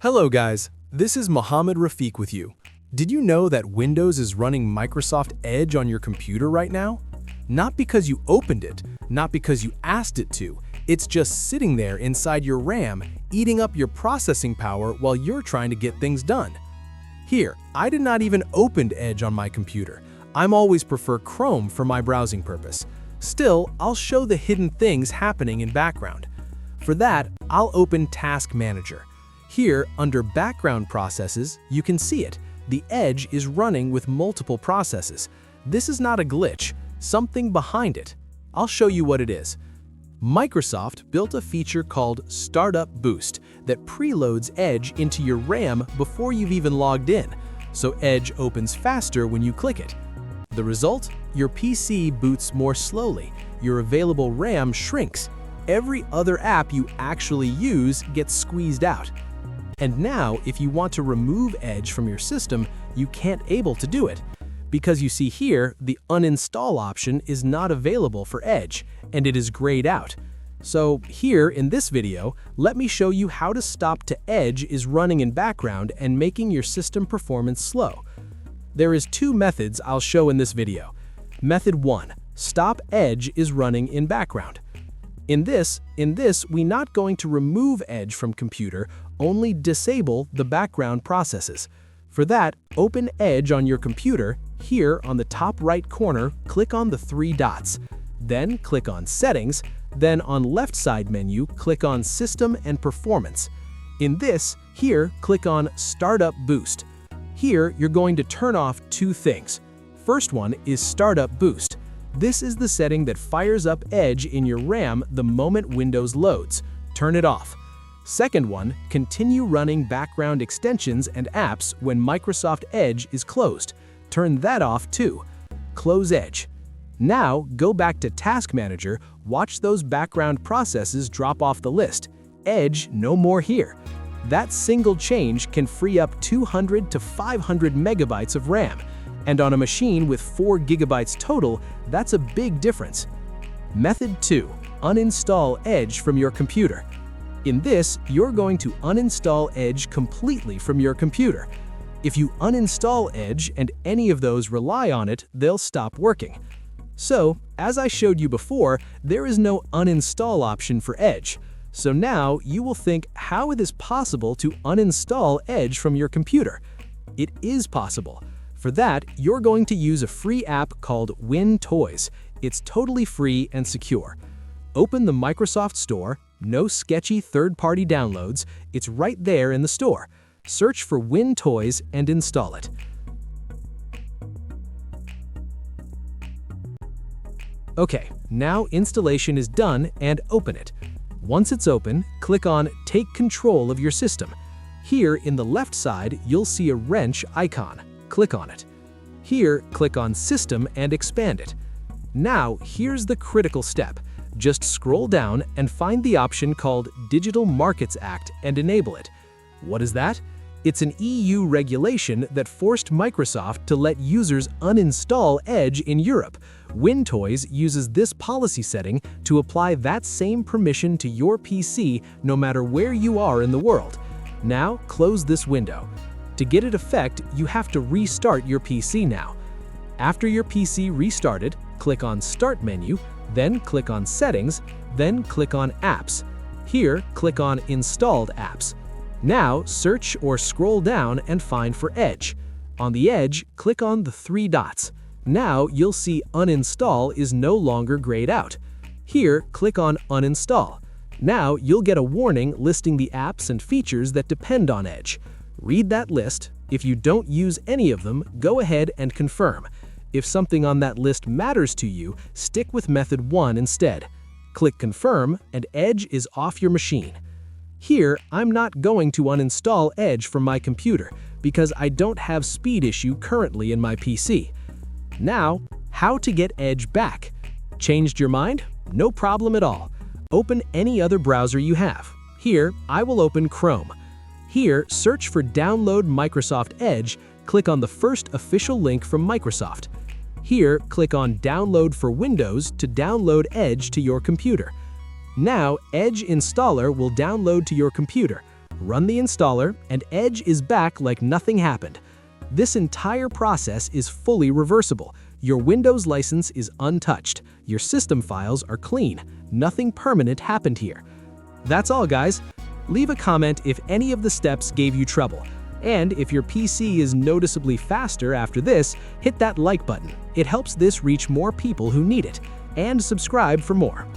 Hello guys, this is Mohammed Rafiq with you. Did you know that Windows is running Microsoft Edge on your computer right now? Not because you opened it, not because you asked it to, it's just sitting there inside your RAM, eating up your processing power while you're trying to get things done. Here, I did not even open Edge on my computer. I'm always prefer Chrome for my browsing purpose. Still, I'll show the hidden things happening in background. For that, I'll open Task Manager. Here, under Background Processes, you can see it. The Edge is running with multiple processes. This is not a glitch, something behind it. I'll show you what it is. Microsoft built a feature called Startup Boost that preloads Edge into your RAM before you've even logged in, so Edge opens faster when you click it. The result? Your PC boots more slowly, your available RAM shrinks, every other app you actually use gets squeezed out. And now, if you want to remove Edge from your system, you can't able to do it. Because you see here, the uninstall option is not available for Edge, and it is grayed out. So here in this video, let me show you how to stop to Edge is running in background and making your system performance slow. There is two methods I'll show in this video. Method 1, stop Edge is running in background. In this, we're not going to remove Edge from computer, only disable the background processes. For that, open Edge on your computer. Here on the top right corner, click on the three dots. Then click on Settings. Then on left side menu, click on System and Performance. In this, here, click on Startup Boost. Here, you're going to turn off two things. First one is Startup Boost. This is the setting that fires up Edge in your RAM the moment Windows loads. Turn it off. Second one, continue running background extensions and apps when Microsoft Edge is closed. Turn that off too. Close Edge. Now, go back to Task Manager, watch those background processes drop off the list. Edge no more here. That single change can free up 200 to 500 megabytes of RAM. And on a machine with 4 gigabytes total, that's a big difference. Method 2, uninstall Edge from your computer. In this, you're going to uninstall Edge completely from your computer. If you uninstall Edge and any of those rely on it, they'll stop working. So, as I showed you before, there is no uninstall option for Edge. So now you will think how it is possible to uninstall Edge from your computer. It is possible. For that, you're going to use a free app called WinToys. It's totally free and secure. Open the Microsoft Store, no sketchy third-party downloads, it's right there in the store. Search for WinToys and install it. Okay, now installation is done and open it. Once it's open, click on Take Control of your system. Here in the left side, you'll see a wrench icon. Click on it. Here, click on System and expand it. Now, here's the critical step. Just scroll down and find the option called Digital Markets Act and enable it. What is that? It's an EU regulation that forced Microsoft to let users uninstall Edge in Europe. WinToys uses this policy setting to apply that same permission to your PC no matter where you are in the world. Now, close this window. To get it effect, you have to restart your PC now. After your PC restarted, click on Start menu, then click on Settings, then click on Apps. Here, click on Installed Apps. Now, search or scroll down and find for Edge. On the Edge, click on the three dots. Now, you'll see Uninstall is no longer grayed out. Here, click on Uninstall. Now, you'll get a warning listing the apps and features that depend on Edge. Read that list. If you don't use any of them, go ahead and confirm. If something on that list matters to you, stick with method 1 instead. Click Confirm, and Edge is off your machine. Here, I'm not going to uninstall Edge from my computer because I don't have speed issue currently in my PC. Now, how to get Edge back? Changed your mind? No problem at all. Open any other browser you have. Here, I will open Chrome. Here, search for Download Microsoft Edge, click on the first official link from Microsoft. Here, click on Download for Windows to download Edge to your computer. Now, Edge Installer will download to your computer. Run the installer, and Edge is back like nothing happened. This entire process is fully reversible. Your Windows license is untouched. Your system files are clean. Nothing permanent happened here. That's all, guys. Leave a comment if any of the steps gave you trouble. And if your PC is noticeably faster after this, hit that like button. It helps this reach more people who need it. And subscribe for more.